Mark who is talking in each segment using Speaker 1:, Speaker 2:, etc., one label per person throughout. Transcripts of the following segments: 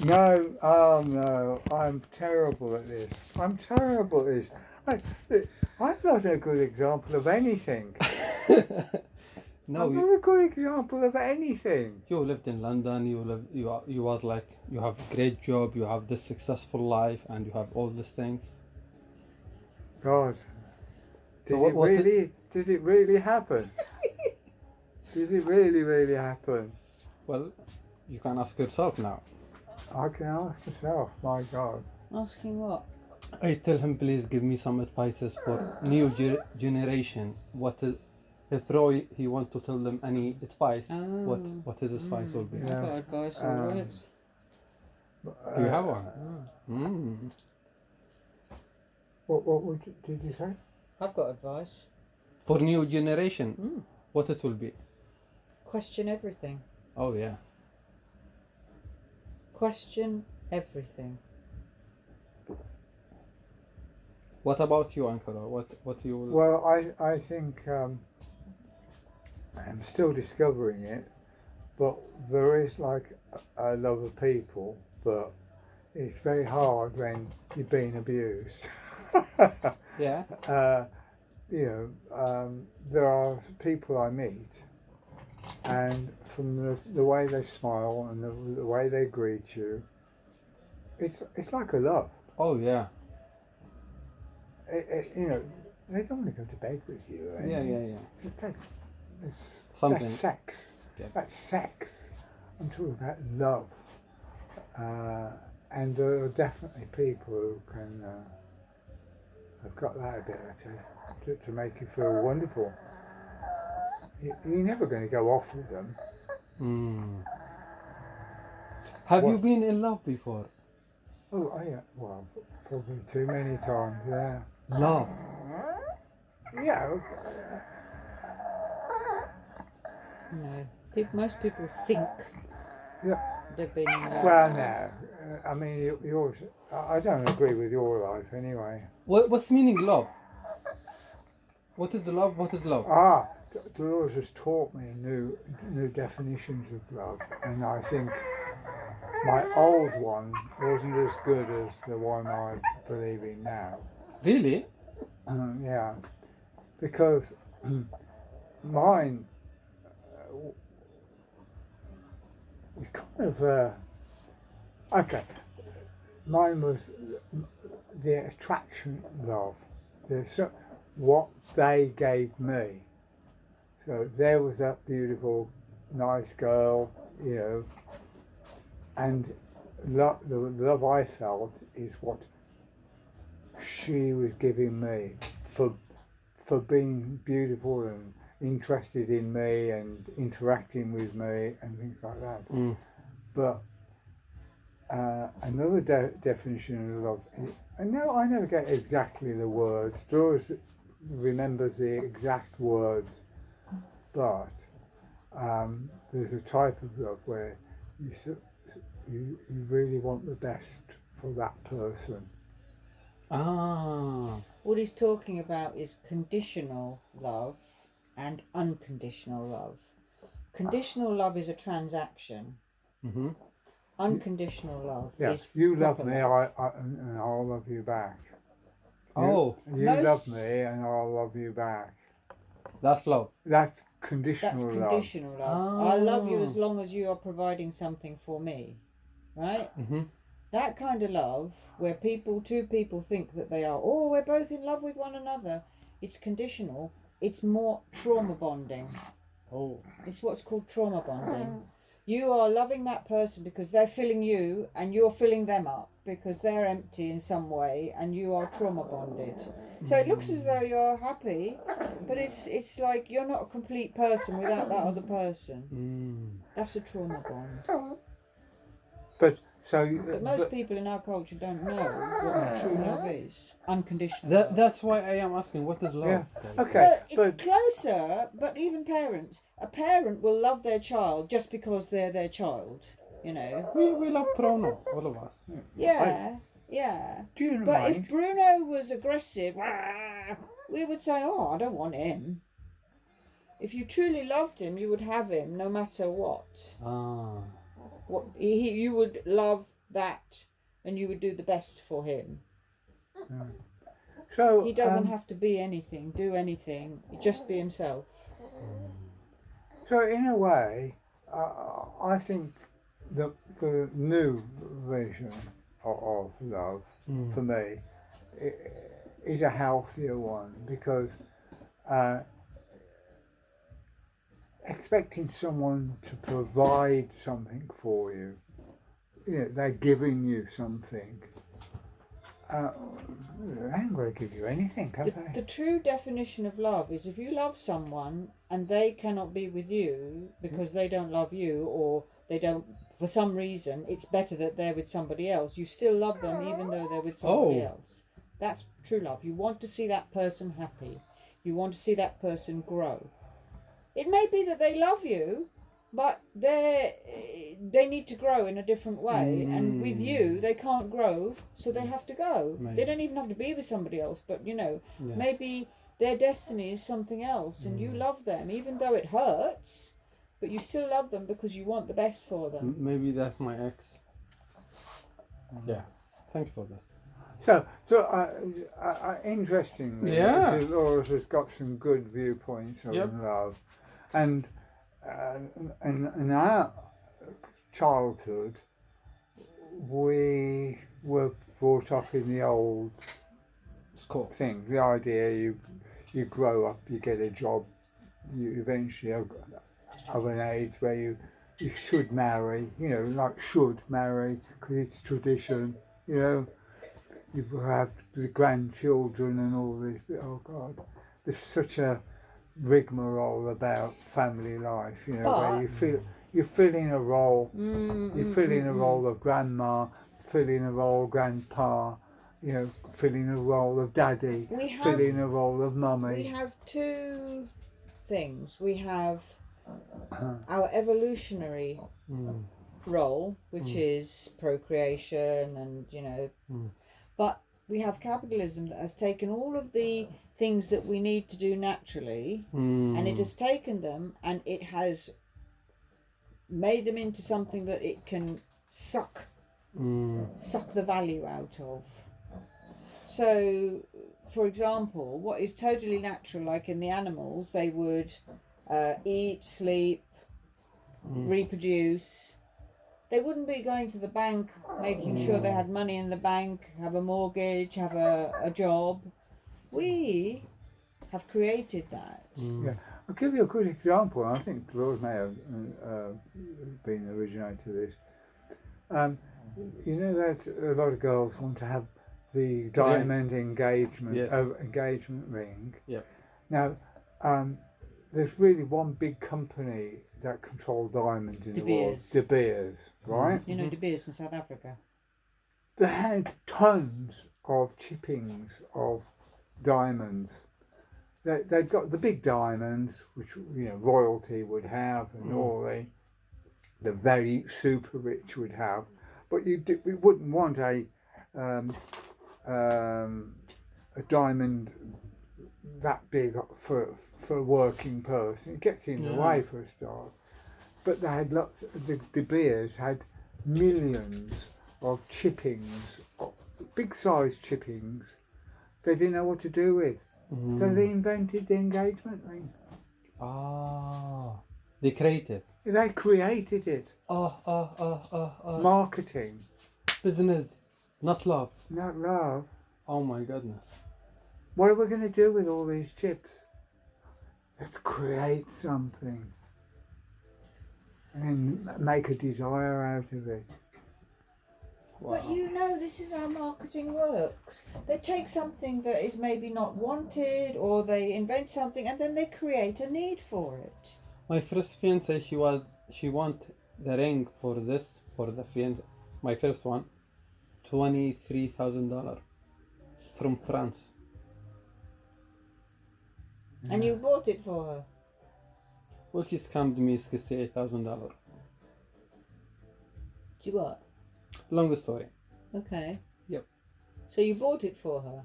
Speaker 1: No, oh no, I'm terrible at this. I'm terrible at this. I'm not a good example of anything.
Speaker 2: No,
Speaker 1: I'm not a good example of anything.
Speaker 2: you lived in London. You was like you have a great job. You have this successful life, and you have all these things.
Speaker 1: God,
Speaker 2: So what?
Speaker 1: did it really happen? Did it really happen?
Speaker 2: Well, you can ask yourself now.
Speaker 1: I can ask myself, my God.
Speaker 3: Asking what?
Speaker 2: I tell him, please give me some advices for new generation. What is, if Roy he want to tell them any advice, what his advice will be?
Speaker 3: I've
Speaker 1: Yeah.
Speaker 3: got advice all
Speaker 1: Um,
Speaker 3: right.
Speaker 2: Do you have one? Mm.
Speaker 1: Did you say?
Speaker 3: I've got advice.
Speaker 2: For new generation, what it will be?
Speaker 3: Question everything.
Speaker 2: Oh yeah.
Speaker 3: Question everything.
Speaker 2: What about you, Ankara? What you?
Speaker 1: Well, I think I'm still discovering it, but there is like a love of people, but it's very hard when you're being abused.
Speaker 2: Yeah.
Speaker 1: There are people I meet, and from the way they smile and the way they greet you, it's like a love.
Speaker 2: Oh yeah.
Speaker 1: They don't want to go to bed with you.
Speaker 2: Yeah. Something.
Speaker 1: That's sex.
Speaker 2: Yeah.
Speaker 1: That's sex. I'm talking about love. And there are definitely people who can have got that ability to make you feel wonderful. You're never going to go off with them.
Speaker 2: Mm. Have you been in love before?
Speaker 1: Oh, yeah. Well, probably too many times. Yeah.
Speaker 2: Love.
Speaker 1: Yeah.
Speaker 3: No. Most people think
Speaker 1: Yeah.
Speaker 3: they've been in love.
Speaker 1: Well, no. I mean, yours. I don't agree with your life anyway.
Speaker 2: What's meaning love? What is love? What is love?
Speaker 1: Dolores has taught me new definitions of love, and I think my old one wasn't as good as the one I believe in now.
Speaker 2: Really?
Speaker 1: Yeah, because mine was kind of okay. Mine was the attraction love, what they gave me. So there was that beautiful, nice girl, and the love I felt is what she was giving me for being beautiful and interested in me and interacting with me and things like that.
Speaker 2: Mm.
Speaker 1: But another definition of love, and no, I never get exactly the words. Doris remembers the exact words, but there's a type of love where you really want the best for that person.
Speaker 2: Ah.
Speaker 3: What he's talking about is conditional love and unconditional love. Conditional love is a transaction.
Speaker 2: Mm-hmm.
Speaker 3: Unconditional love
Speaker 1: Yes,
Speaker 3: is
Speaker 1: you love
Speaker 3: proper
Speaker 1: me,
Speaker 3: love.
Speaker 1: and I'll love you back. You
Speaker 3: Most-
Speaker 1: love me, and I'll love you back.
Speaker 2: That's love.
Speaker 1: That's
Speaker 3: That's
Speaker 1: conditional love.
Speaker 3: conditional love. I love you as long as you are providing something for me, right?
Speaker 2: Mm-hmm.
Speaker 3: That kind of love, where two people think that they are, oh, we're both in love with one another, it's conditional. It's more trauma bonding.
Speaker 2: Oh.
Speaker 3: It's what's called trauma bonding. You are loving that person because they're filling you, and you're filling them up because they're empty in some way, and you are trauma bonded. So it looks as though you're happy, but it's like you're not a complete person without that other person.
Speaker 2: Mm.
Speaker 3: That's a trauma bond.
Speaker 1: But
Speaker 3: most people in our culture don't know what true love is. Unconditional love.
Speaker 2: That's why I am asking, what is love?
Speaker 1: Yeah.
Speaker 2: Like?
Speaker 1: Okay.
Speaker 3: Well, it's closer, but even parents. A parent will love their child just because they're their child,
Speaker 2: We love Bruno, all of us.
Speaker 3: Yeah.
Speaker 1: Do you
Speaker 3: But
Speaker 1: mind?
Speaker 3: if Bruno was aggressive, we would say, oh, I don't want him. If you truly loved him, you would have him no matter what.
Speaker 2: Ah.
Speaker 3: You would love that, and you would do the best for him.
Speaker 1: So
Speaker 3: He doesn't have to be anything, do anything, just be himself.
Speaker 1: So in a way, I think the new version of love for me is a healthier one, because expecting someone to provide something for you, they're giving you something. They ain't going to give you anything, have they?
Speaker 3: The true definition of love is if you love someone and they cannot be with you because they don't love you, or they don't, for some reason, it's better that they're with somebody else. You still love them even though they're with somebody else. That's true love. You want to see that person happy. You want to see that person grow. It may be that they love you, but they need to grow in a different way, and with you they can't grow, so they have to go. They don't even have to be with somebody else, but maybe their destiny is something else, and you love them even though it hurts, but you still love them because you want the best for them.
Speaker 2: Maybe that's my ex. Yeah, thank you for that.
Speaker 1: So interestingly, Dolores has got some good viewpoints on love, and in our childhood, we were brought up in the old
Speaker 2: school
Speaker 1: thing. The idea you grow up, you get a job, you eventually are of an age where you should marry. Should marry because it's tradition. You have the grandchildren and all this. Oh God, there's such a rigmarole about family life. Where you fill in a role. You fill in a role of grandma, fill in a role of grandpa. Fill in a role of daddy. Fill in a role of mummy.
Speaker 3: We have two things. We have our evolutionary role, which is procreation, and but we have capitalism that has taken all of the things that we need to do naturally, and it has taken them and it has made them into something that it can suck the value out of. So, for example, what is totally natural, like in the animals, they would eat, sleep, reproduce. They wouldn't be going to the bank, making sure they had money in the bank, have a mortgage, have a job. We have created that.
Speaker 1: Yeah. I'll give you a good example. I think Dolores may have been the originator of this. You know that a lot of girls want to have the diamond engagement ring.
Speaker 2: Yeah.
Speaker 1: Now, there's really one big company that controls diamonds in the world. De Beers, right?
Speaker 3: You know De Beers in South Africa.
Speaker 1: They had tons of chippings of diamonds. They've got the big diamonds, which royalty would have, and all the very super rich would have, but we wouldn't want a diamond that big for a working person. It gets in the way for a start. But they had lots. The De Beers had millions of chippings, big size chippings. They didn't know what to do with. So they invented the engagement ring.
Speaker 2: They created.
Speaker 1: They created it. Marketing.
Speaker 2: Business, not love.
Speaker 1: Not love.
Speaker 2: Oh my goodness.
Speaker 1: What are we going to do with all these chips? Let's create something. And make a desire out of it.
Speaker 2: Wow.
Speaker 3: But this is how marketing works. They take something that is maybe not wanted, or they invent something and then they create a need for it.
Speaker 2: My first fiance, she want the ring for the fiance. My first one, $23,000 from France.
Speaker 3: And you bought it for her?
Speaker 2: Well, she scammed me $68,000.
Speaker 3: She what?
Speaker 2: Long story.
Speaker 3: Okay.
Speaker 2: Yep.
Speaker 3: So you bought it for her?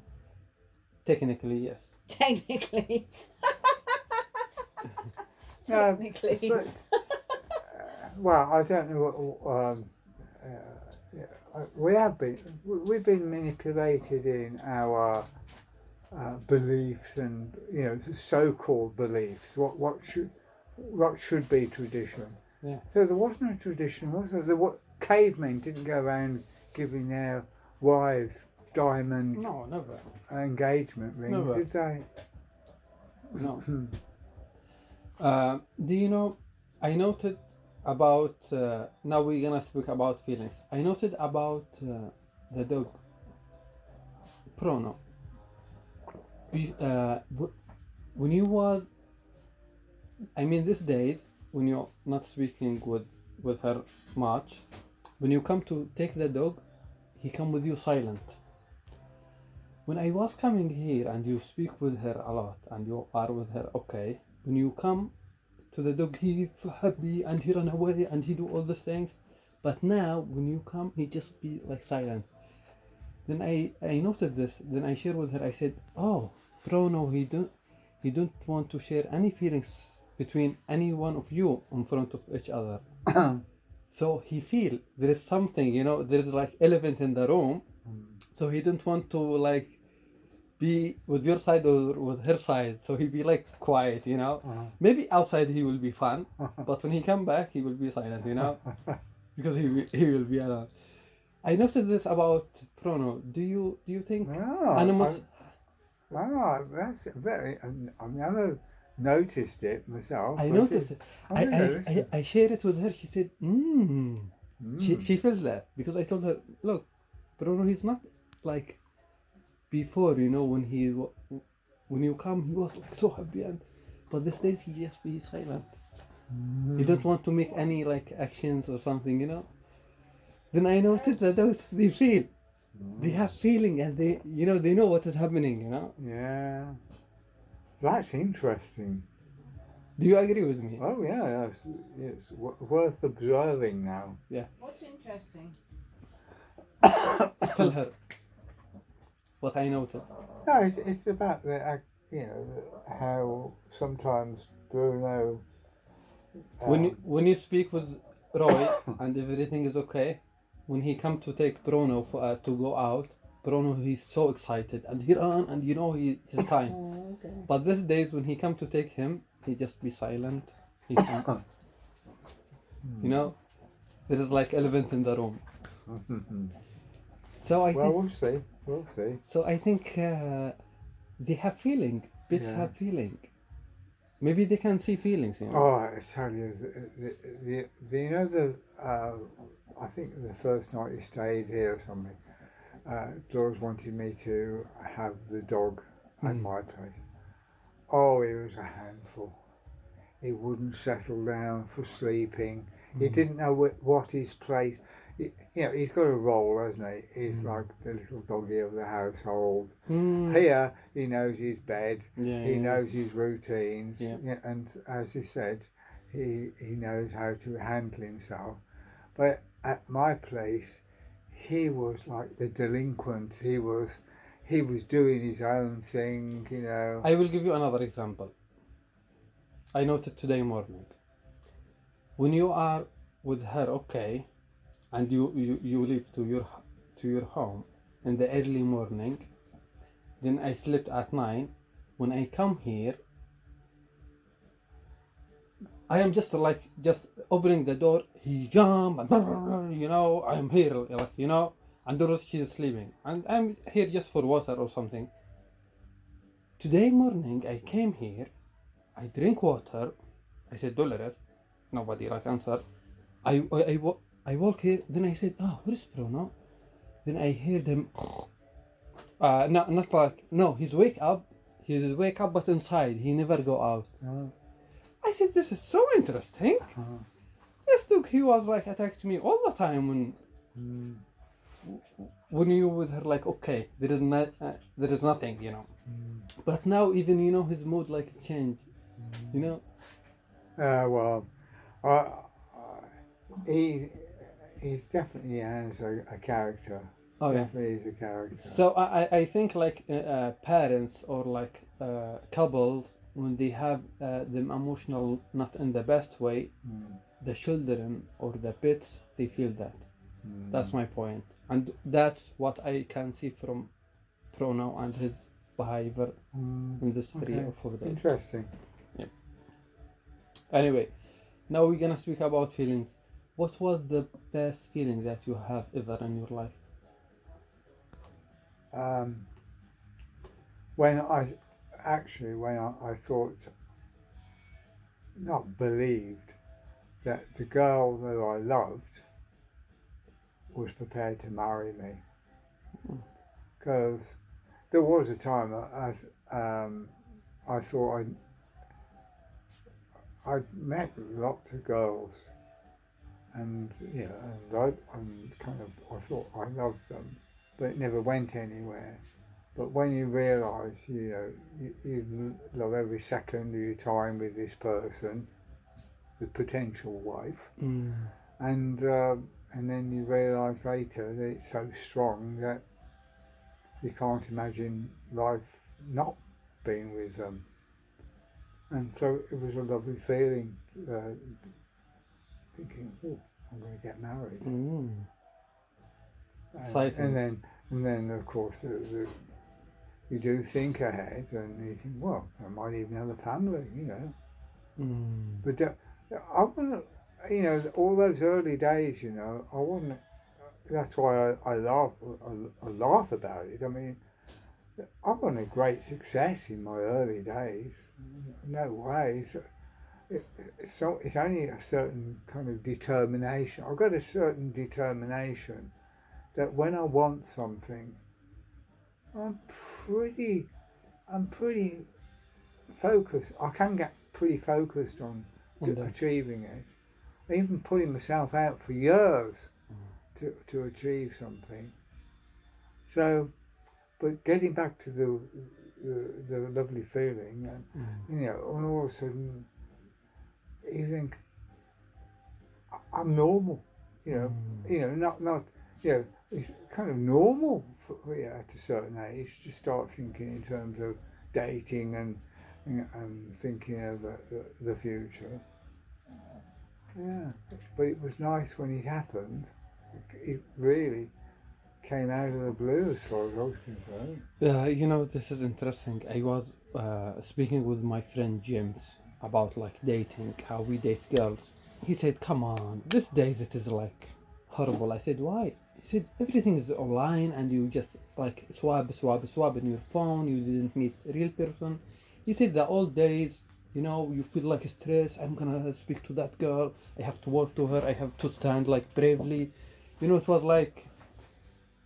Speaker 2: Technically, yes.
Speaker 3: Technically.
Speaker 1: Technically. But, well, I don't know what. we've been manipulated in our beliefs and so-called beliefs. What should be tradition?
Speaker 2: Yeah.
Speaker 1: So there was no tradition, was there? Cavemen didn't go around giving their wives diamond
Speaker 2: No, never.
Speaker 1: engagement rings,
Speaker 2: Never.
Speaker 1: did they?
Speaker 2: No. Do you know? I noted about. Now we're gonna speak about feelings. I noted about the dog Prono. When you was, I mean, these days when you're not speaking with her much, when you come to take the dog, he come with you silent. When I was coming here and you speak with her a lot and you are with her, okay. When you come to the dog, he happy and he run away and he do all these things. But now when you come, he just be like silent. Then I noted this. Then I shared with her. I said, "Oh, Bruno, he don't want to share any feelings between any one of you in front of each other. So he feel there is something, there is like elephant in the room. So he don't want to like be with your side or with her side. So he be like quiet, Maybe outside he will be fun, but when he come back, he will be silent, because he will be alone." I noticed this about Prono. Do you think animals?
Speaker 1: That's very. I've never noticed it myself.
Speaker 2: I
Speaker 1: but
Speaker 2: noticed it. I shared it with her. She said, She feels that because I told her, look, Bruno, he's not like before. When you come, he was like so happy, but these days he just be silent. He don't want to make any like actions or something. Then I noticed that those they feel, they have feeling, and they know what is happening.
Speaker 1: Yeah, that's interesting.
Speaker 2: Do you agree with me?
Speaker 1: Oh yeah, it's worth observing now.
Speaker 3: What's interesting?
Speaker 2: Tell her what I noted.
Speaker 1: No, it's about how sometimes Bruno.
Speaker 2: When you speak with Roy and everything is okay, when he come to take Bruno to go out, Bruno he's so excited and he run and his time.
Speaker 3: Oh, okay.
Speaker 2: But these days when he come to take him, he just be silent. He come, there is like elephant in the room. So
Speaker 1: we'll see. We'll see.
Speaker 2: So I think they have feeling. Pets have feeling. Maybe they can see feelings.
Speaker 1: Oh, I tell you, I think the first night he stayed here or something, Doris wanted me to have the dog at my place. Oh, he was a handful. He wouldn't settle down for sleeping. He didn't know what his place. He's got a role, hasn't he? He's like the little doggy of the household. Here, he knows his bed. He knows his routines. And as he said, he knows how to handle himself. But at my place, he was like the delinquent. He was doing his own thing.
Speaker 2: I will give you another example. I noted today morning. When you are with her, okay, and you leave to your home in the early morning, then I slept at 9. When I come here, I am just opening the door. He jump and I am here, and Doris she's sleeping, and I'm here just for water or something. Today morning I came here, I drink water. I said Dolores, nobody answer. I walk here. Then I said, "Oh, where's Bruno?" Then I heard him. He's wake up. He wake up, but inside he never go out. I said, "This is so interesting." This dog, he was like attacked me all the time when you with her, like, okay, there is nothing, But now even his mood like change,
Speaker 1: Well, he definitely has a character.
Speaker 2: Oh yeah.
Speaker 1: Definitely is a character.
Speaker 2: So I think like parents or like couples, when they have them emotional not in the best way, the children or the pets, they feel that. That's my point, and that's what I can see from Bruno and his behavior in this 3
Speaker 1: Okay.
Speaker 2: or 4 days.
Speaker 1: Interesting.
Speaker 2: Anyway, now we're gonna speak about feelings. What was the best feeling that you have ever in your life?
Speaker 1: When I thought, not believed, that the girl that I loved was prepared to marry me. Because there was a time I thought I'd met lots of girls, and I thought I loved them, but it never went anywhere. But when you realise, you love every second of your time with this person, the potential wife, and then you realise later that it's so strong that you can't imagine life not being with them. And so it was a lovely feeling, thinking, oh, I'm going to get married.
Speaker 2: Exciting.
Speaker 1: And then of course you do think ahead, and you think, well, I might even have a family, But I wouldn't, all those early days, I wouldn't. That's why I laugh about it. I mean, I wasn't a great success in my early days. No way. It's only a certain kind of determination. I've got a certain determination that when I want something, I'm pretty focused. I can get pretty focused on achieving it. Even putting myself out for years to achieve something. So, but getting back to the lovely feeling, and all of a sudden you think I'm normal. It's kind of normal for at a certain age to start thinking in terms of dating and thinking of the future. Yeah, but it was nice when it happened. It really came out of the blue as far as I was concerned.
Speaker 2: This is interesting. I was speaking with my friend James about like dating, how we date girls. He said, come on, these days it is like horrible. I said, why? He said, everything is online and you just like swap in your phone. You didn't meet a real person. He said the old days, you feel like stress. I'm gonna speak to that girl. I have to walk to her. I have to stand like bravely. It was like,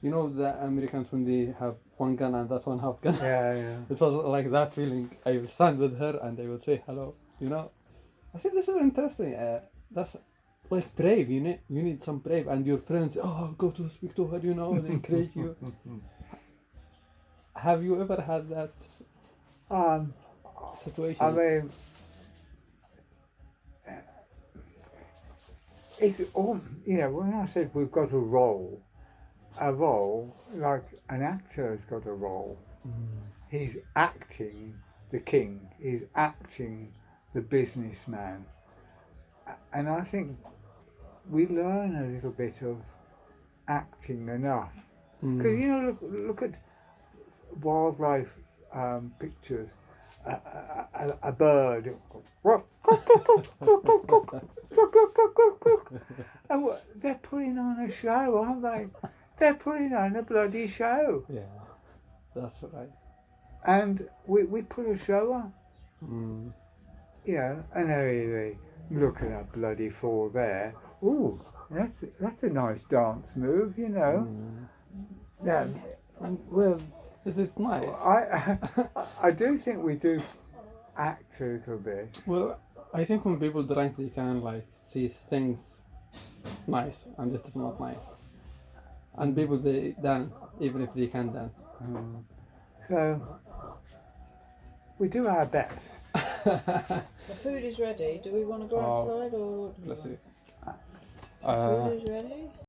Speaker 2: the Americans when they have one gun and that one half gun.
Speaker 1: Yeah.
Speaker 2: It was like that feeling. I would stand with her and I would say hello. I think this is interesting. That's like brave. You need some brave, and your friends. Oh, go to speak to her. They encourage you. Have you ever had that situation?
Speaker 1: I mean, it's all, when I said we've got a role like an actor has got a role. He's acting the king. He's acting the businessman, and I think we learn a little bit of acting enough. Because look at wildlife pictures. A bird. And they're putting on a show, aren't they? They're putting on a bloody show.
Speaker 2: Yeah, that's right.
Speaker 1: And we put a show on. And they look at that bloody four there. Ooh, that's a nice dance move, Yeah, well,
Speaker 2: is it nice?
Speaker 1: I do think we do act a little bit.
Speaker 2: Well, I think when people drink, they can like see things nice, and it is not nice. And people they dance even if they can't dance.
Speaker 1: So we do our best.
Speaker 3: The food is ready. Do we want to go outside or?
Speaker 2: Bless you.
Speaker 3: Food is ready.